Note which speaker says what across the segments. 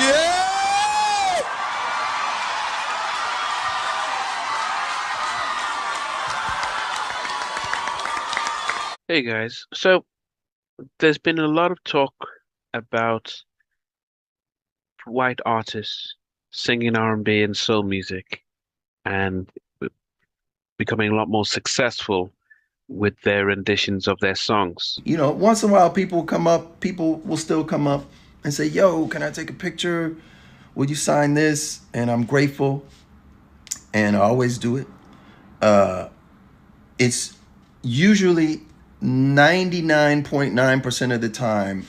Speaker 1: Yeah!
Speaker 2: Hey guys, so there's been a lot of talk about white artists singing R&B and soul music and becoming a lot more successful with their renditions of their songs.
Speaker 3: You know, once in a while, people will still come up and say, "Yo, can I take a picture? Will you sign this?" And I'm grateful, and I always do it. It's usually 99.9% of the time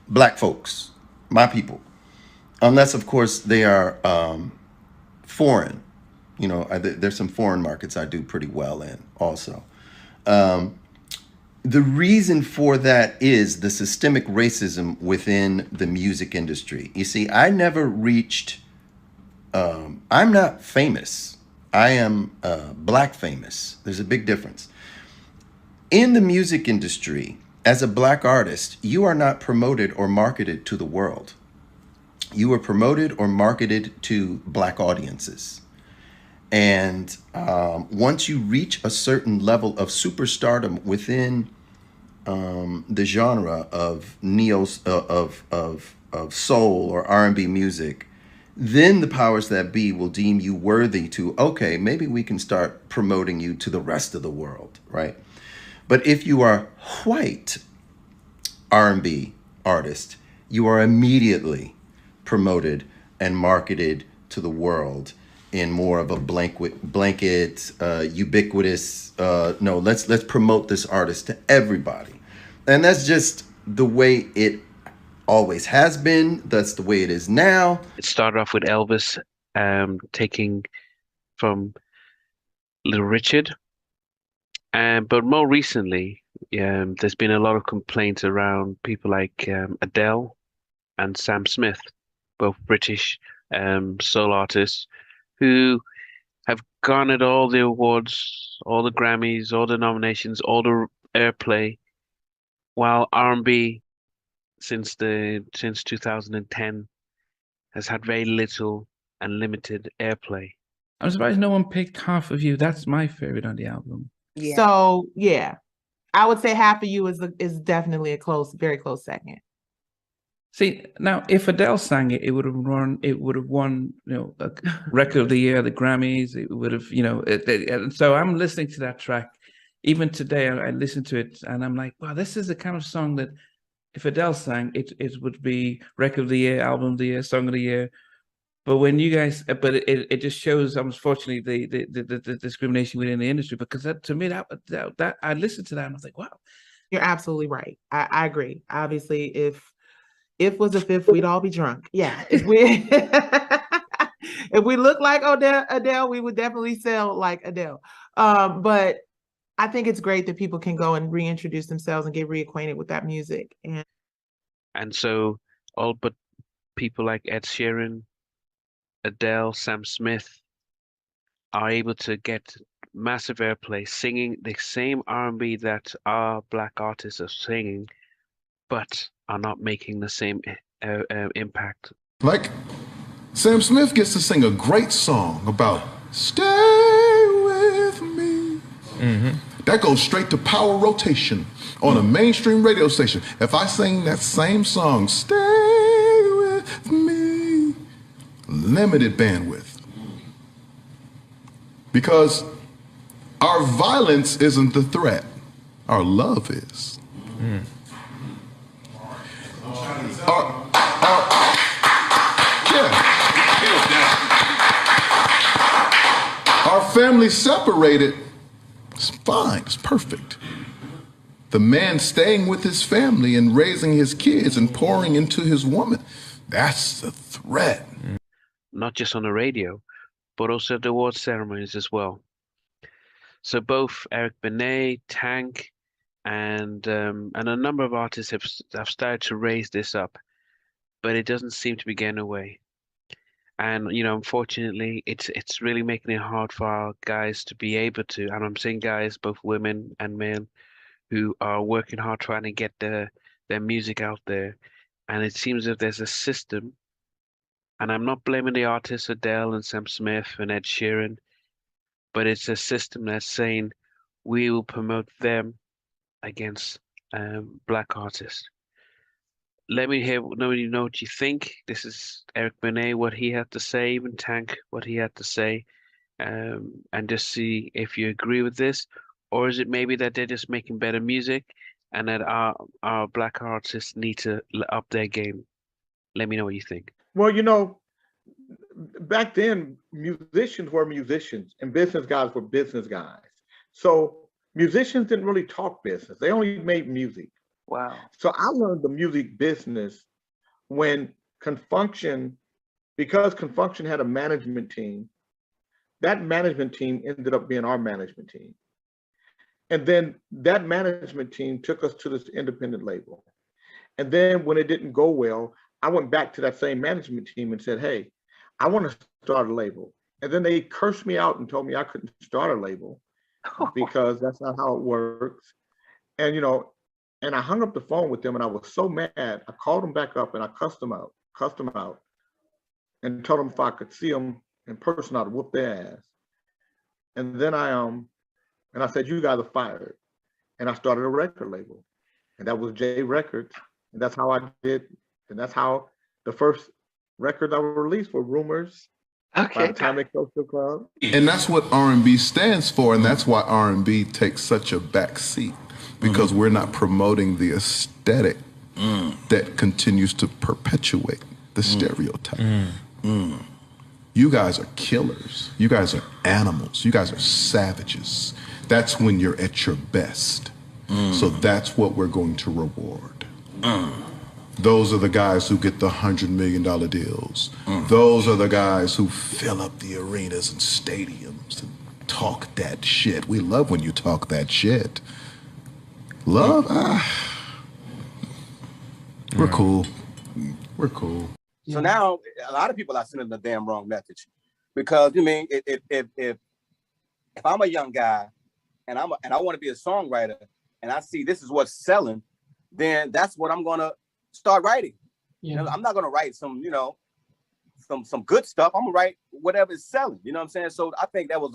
Speaker 3: black folks, my people, unless of course they are foreign. You know, there's some foreign markets I do pretty well in also. The reason for that is the systemic racism within the music industry. You see, I never reached, I'm not famous. I am black famous. There's a big difference. In the music industry, as a black artist, you are not promoted or marketed to the world. You are promoted or marketed to black audiences. And once you reach a certain level of superstardom within the genre of of soul or R&B music, then the powers that be will deem you worthy to, okay, maybe we can start promoting you to the rest of the world, right? But if you are white R&B artist, you are immediately promoted and marketed to the world in more of a blanket, ubiquitous. No, let's promote this artist to everybody, and that's just the way it always has been. That's the way it is now.
Speaker 2: It started off with Elvis taking from Little Richard, but more recently, there's been a lot of complaints around people like Adele and Sam Smith, both British soul artists who have garnered all the awards, all the Grammys, all the nominations, all the airplay, while R&B since 2010 has had very little and limited airplay.
Speaker 4: I'm surprised no one picked Half of You. That's my favorite on the album.
Speaker 5: Yeah. So yeah, I would say Half of You is definitely a very close second.
Speaker 4: See, now if Adele sang it, it would have won, you know, a record of the year, the Grammys. It would have, you know, and so I'm listening to that track. Even today, I listen to it and I'm like, wow, this is the kind of song that if Adele sang, it would be record of the year, album of the year, song of the year. But when you guys, but it just shows, unfortunately, the discrimination within the industry, because that, to me, that I listened to that and I was like, wow.
Speaker 5: You're absolutely right. I agree. Obviously, if was a fifth, we'd all be drunk. Yeah. If we if we look like Adele, we would definitely sell like Adele. But I think it's great that people can go and reintroduce themselves and get reacquainted with that music.
Speaker 2: And so all but people like Ed Sheeran, Adele, Sam Smith are able to get massive airplay singing the same R&B that our black artists are singing, but are not making the same impact.
Speaker 1: Like, Sam Smith gets to sing a great song about stay with me. That goes straight to power rotation on a mainstream radio station. If I sing that same song, stay with me, limited bandwidth. Because our violence isn't the threat, our love is. Our family separated, it's fine, it's perfect. The man staying with his family and raising his kids and pouring into his woman, that's the threat.
Speaker 2: Not just on the radio, but also at the award ceremonies as well. So both Eric Benet, Tank, and a number of artists have started to raise this up, but it doesn't seem to be getting away. And you know, unfortunately, it's really making it hard for our guys to be able to, and I'm saying guys, both women and men, who are working hard trying to get their music out there. And it seems that there's a system And I'm not blaming the artists Adele and Sam Smith and Ed Sheeran, but it's a system that's saying we will promote them against black artists. Let me know what you think. This is Eric Benet, what he had to say, even Tank, what he had to say, and just see if you agree with this, or is it maybe that they're just making better music and that our black artists need to up their game? Let me know what you think.
Speaker 6: Well, back then musicians were musicians and business guys were business guys. So musicians didn't really talk business. They only made music.
Speaker 4: Wow.
Speaker 6: So I learned the music business when Confunction, because Confunction had a management team, that management team ended up being our management team. And then that management team took us to this independent label. And then when it didn't go well, I went back to that same management team and said, hey, I want to start a label. And then they cursed me out and told me I couldn't start a label because that's not how it works. And, and I hung up the phone with them and I was so mad. I called them back up and I cussed them out and told them if I could see them in person, I'd whoop their ass. And then I said, you guys are fired. And I started a record label, and that was J Records. And that's how I did. And that's how the first records I released were Rumors.
Speaker 2: Okay.
Speaker 6: By the time they closed the club.
Speaker 1: And that's what R&B stands for, and that's why R&B takes such a back seat, because we're not promoting the aesthetic that continues to perpetuate the stereotype. You guys are killers. You guys are animals. You guys are savages. That's when you're at your best. So that's what we're going to reward. Those are the guys who get the $100 million deals. Those are the guys who fill up the arenas and stadiums and talk that shit. We love when you talk that shit. Love? We're cool. We're cool.
Speaker 7: So now a lot of people are sending the damn wrong message, because if I'm a young guy and I want to be a songwriter and I see this is what's selling, then that's what I'm gonna start writing. I'm not gonna write some good stuff. I'm gonna write whatever is selling. You know what I'm saying? So I think that was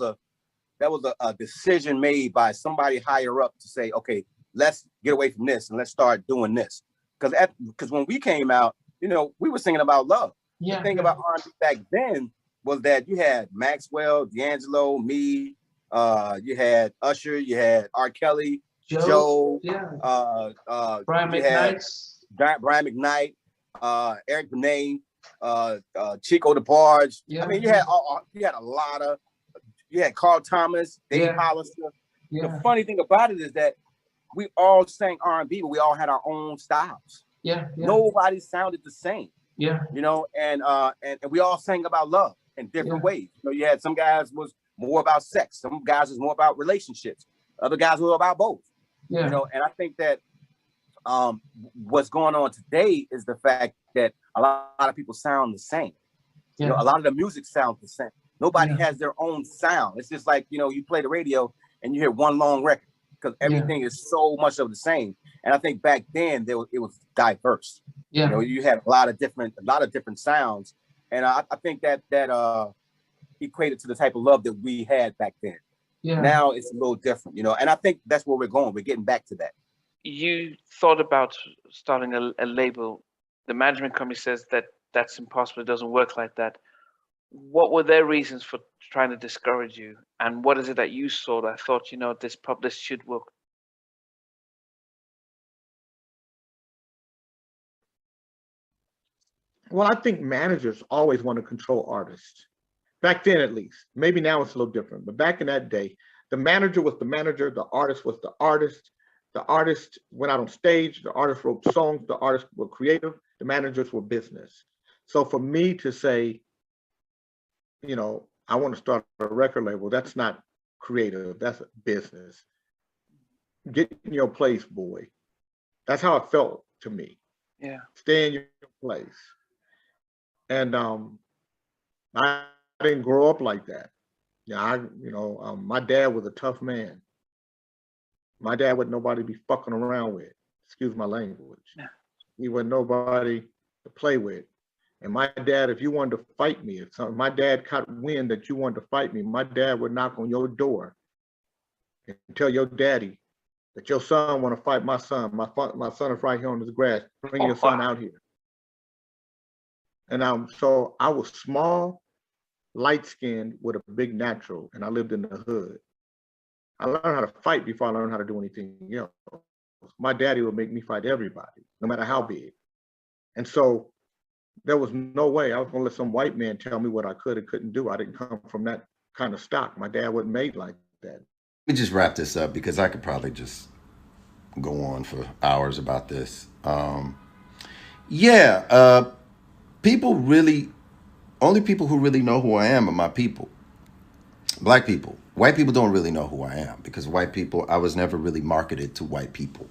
Speaker 7: a decision made by somebody higher up to say, okay, let's get away from this and let's start doing this. Because when we came out, we were singing about love. The thing about R&B back then was that you had Maxwell, D'Angelo, me, you had Usher, you had R. Kelly, Joe,
Speaker 4: Brian
Speaker 7: McKnight, Eric Benet, Chico DeBarge. I mean, you had Carl Thomas, Dave Hollister. The funny thing about it is that we all sang R&B, but we all had our own styles. Nobody sounded the same. And we all sang about love in different ways. You had some guys was more about sex, some guys was more about relationships, other guys were about both. And I think that what's going on today is the fact that a lot of people sound the same. A lot of the music sounds the same. Nobody has their own sound. It's just like, you play the radio and you hear one long record, because everything is so much of the same. And I think back then it was diverse. You had a lot of different sounds, and I think that equated to the type of love that we had back then. Now it's a little different, and I think that's where we're going. We're getting back to that.
Speaker 4: You thought about starting a label. The management company says that that's impossible. It doesn't work like that. What were their reasons for trying to discourage you? And what is it that you saw that thought, this should work?
Speaker 6: Well, I think managers always want to control artists. Back then, at least. Maybe now it's a little different, but back in that day, the manager was the manager, the artist was the artist. The artist went out on stage, the artist wrote songs, the artists were creative, the managers were business. So for me to say, I want to start a record label, that's not creative, that's business. Get in your place, boy. That's how it felt to me. Stay in your place. And I didn't grow up like that. My dad was a tough man. My dad wasn't nobody to be fucking around with. Excuse my language. He wasn't nobody to play with. And my dad, if you wanted to fight me, if my dad caught wind that you wanted to fight me, my dad would knock on your door and tell your daddy that your son want to fight my son. My son is right here on this grass. Bring your son out here. And so I was small, light-skinned with a big natural, and I lived in the hood. I learned how to fight before I learned how to do anything else. My daddy would make me fight everybody, no matter how big. And so there was no way I was gonna let some white man tell me what I could and couldn't do. I didn't come from that kind of stock. My dad wasn't made like that.
Speaker 3: Let me just wrap this up because I could probably just go on for hours about this. People really, only people who really know who I am are my people. Black people. White people don't really know who I am because white people, I was never really marketed to white people.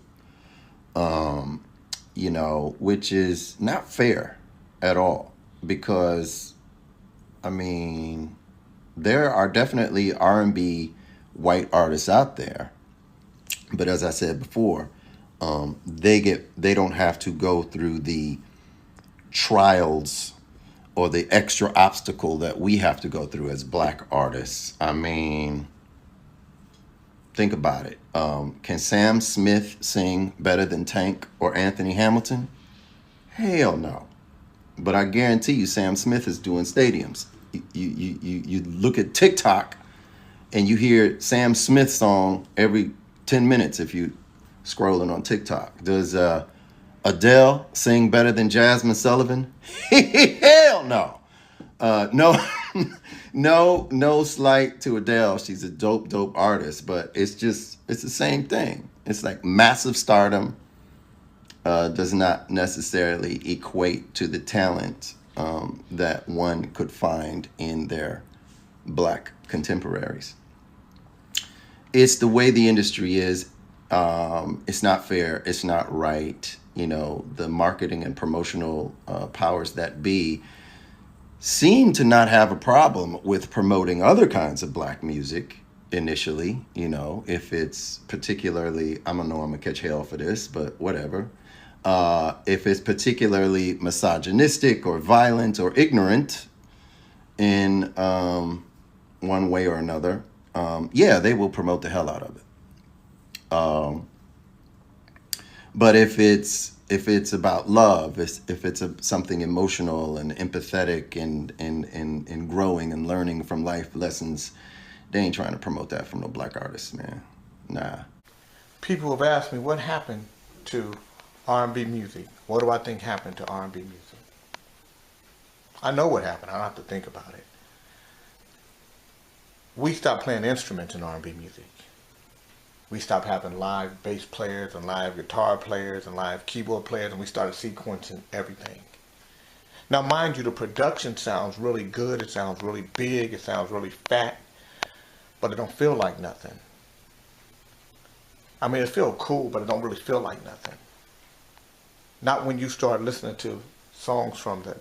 Speaker 3: Which is not fair at all because, I mean, there are definitely R&B white artists out there. But as I said before, they don't have to go through the trials or the extra obstacle that we have to go through as Black artists. I mean, think about it. Can Sam Smith sing better than Tank or Anthony Hamilton? Hell no. But I guarantee you Sam Smith is doing stadiums. You look at TikTok and you hear Sam Smith song every 10 minutes if you scrolling on TikTok. Does Adele sing better than Jasmine Sullivan? Hell no. No slight to Adele. She's a dope artist, but it's the same thing. It's like massive stardom does not necessarily equate to the talent that one could find in their Black contemporaries. It's the way the industry is. It's not fair. It's not right. The marketing and promotional powers that be seem to not have a problem with promoting other kinds of Black music initially, if it's particularly, I don't know, I'm gonna catch hell for this, but whatever. If it's particularly misogynistic or violent or ignorant in one way or another, they will promote the hell out of it. But if it's about love, if it's something emotional and empathetic and growing and learning from life lessons, they ain't trying to promote that from no Black artists, man. Nah.
Speaker 6: People have asked me what happened to R&B music. What do I think happened to R&B music? I know what happened. I don't have to think about it. We stopped playing instruments in R&B music. We stopped having live bass players and live guitar players and live keyboard players, and we started sequencing everything. Now, mind you, the production sounds really good. It sounds really big. It sounds really fat, but it don't feel like nothing. I mean, it feels cool, but it don't really feel like nothing. Not when you start listening to songs from the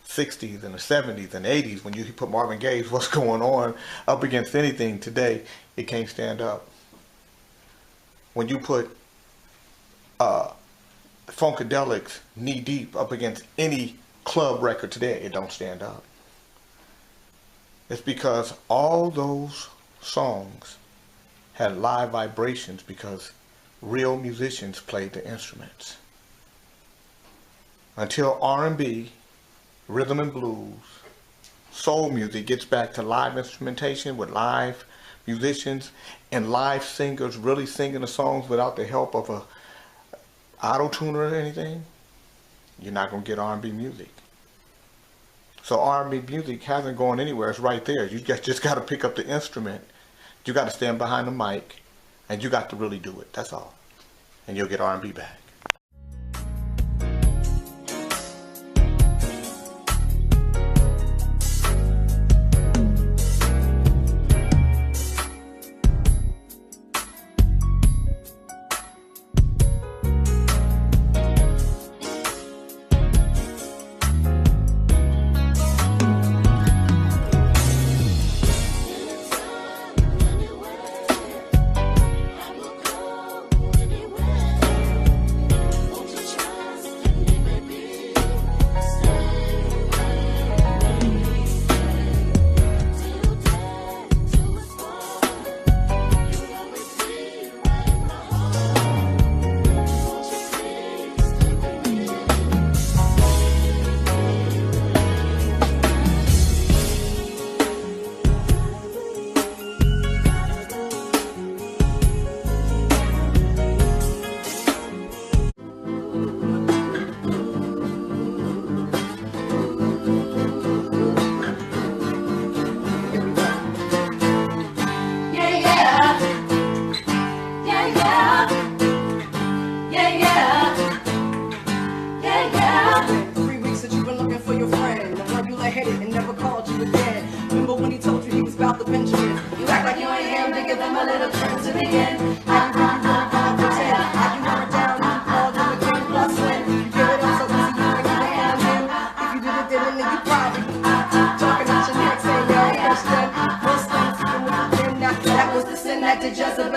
Speaker 6: 60s and the 70s and 80s, when you put Marvin Gaye's What's Going On up against anything today, it can't stand up. When you put Funkadelic's Knee Deep up against any club record today, it don't stand up. It's because all those songs had live vibrations because real musicians played the instruments. Until R&B, rhythm and blues, soul music gets back to live instrumentation with live musicians and live singers really singing the songs without the help of a auto-tuner or anything, you're not going to get R&B music. So R&B music hasn't gone anywhere. It's right there. You just got to pick up the instrument. You got to stand behind the mic, and you got to really do it. That's all. And you'll get R&B back.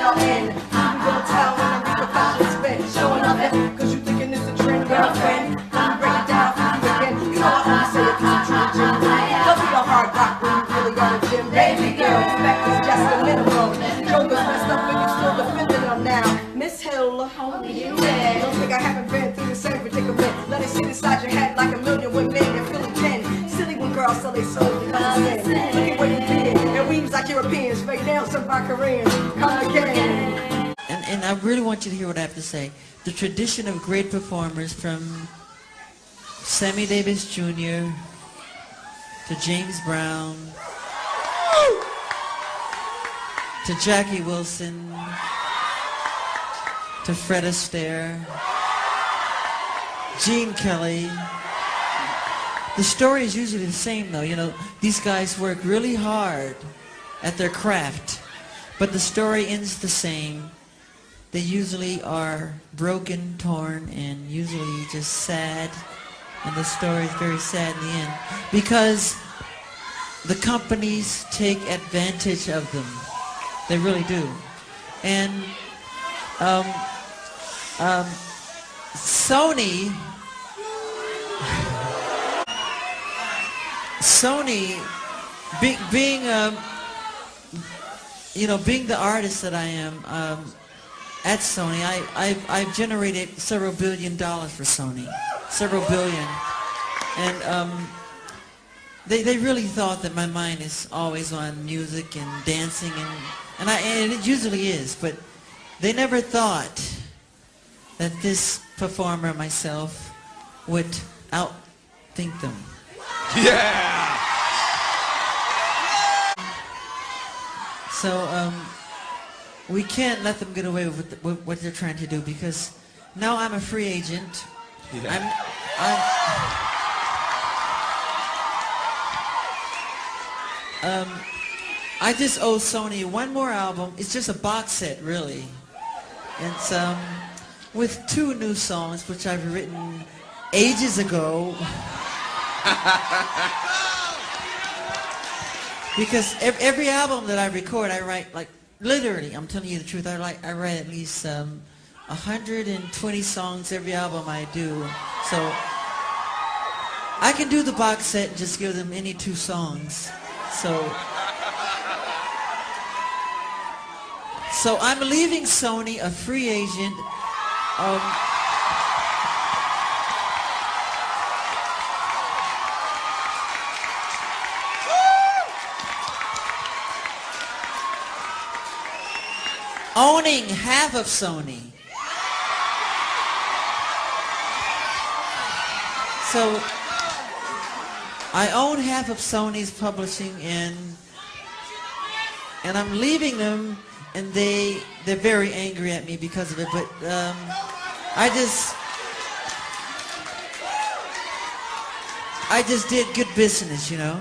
Speaker 8: well end. You gonna tell when the repercussions spin. Showing up that, cause you thinking it's a trend, girlfriend. Let me break it down for you again. You know I always say it cause I'm true to Jim. Don't be a hard rock when you really got a gym. Baby girl, respect is just the minimum. Joker's messed up and you still defending them now. Miss Hill, homie, you dead. Don't think I haven't been through the same predicament. Let it sit inside your head like a million women and feeling 10. Silly when girls sell their souls because of sin. Look at where you been. And weaves like Europeans. Fake nails some by Koreans. Come again.
Speaker 9: And I really want you to hear what I have to say. The tradition of great performers from Sammy Davis Jr. to James Brown to Jackie Wilson to Fred Astaire, Gene Kelly. The story is usually the same though. You know, these guys work really hard at their craft, but the story ends the same. They usually are broken, torn, and usually just sad. And the story is very sad in the end because the companies take advantage of them. They really do. And Sony being you know, being the artist that I am at Sony, I've generated several $1 billion for Sony, several billion, and they really thought that my mind is always on music and dancing and it usually is, but they never thought that this performer myself would outthink them.
Speaker 10: Yeah.
Speaker 9: So we can't let them get away with what they're trying to do because now I'm a free agent. Yeah. I just owe Sony one more album. It's just a box set, really. It's with 2 new songs, which I've written ages ago. Because every album that I record, I write, like, literally, I'm telling you the truth, I write at least 120 songs every album I do. So I can do the box set and just give them any 2 songs. So I'm leaving Sony a free agent. Owning half of Sony. So I own half of Sony's publishing and I'm leaving them, and they're very angry at me because of it, but I just did good business, you know.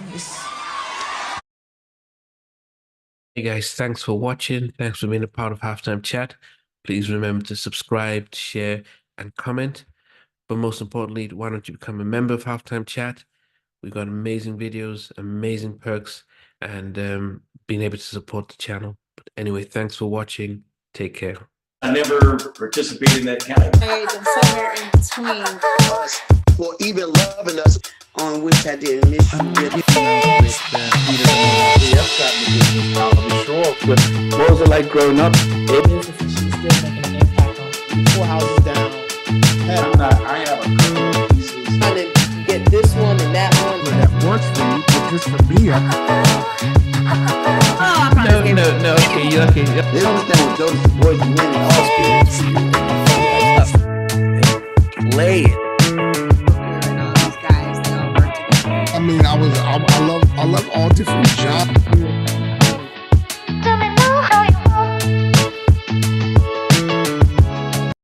Speaker 2: Hey guys, thanks for watching. Thanks for being a part of Halftime Chat. Please remember to subscribe, share, and comment. But most importantly, why don't you become a member of Halftime Chat? We've got amazing videos, amazing perks, and being able to support the channel. But anyway, thanks for watching. Take care.
Speaker 11: I never participated in that kind of
Speaker 12: and somewhere in between
Speaker 13: us, or even loving us, on which I didn't miss you with.
Speaker 14: What was it like growing up? She's still making an impact on 4 houses down.
Speaker 11: I have a couple of pieces.
Speaker 13: Trying to get this one and that one.
Speaker 15: But that works for you, but just for me,
Speaker 4: No, okay.
Speaker 13: They don't understand what those boys do in all spirits.
Speaker 10: Play it.
Speaker 15: I mean, I love all different genres.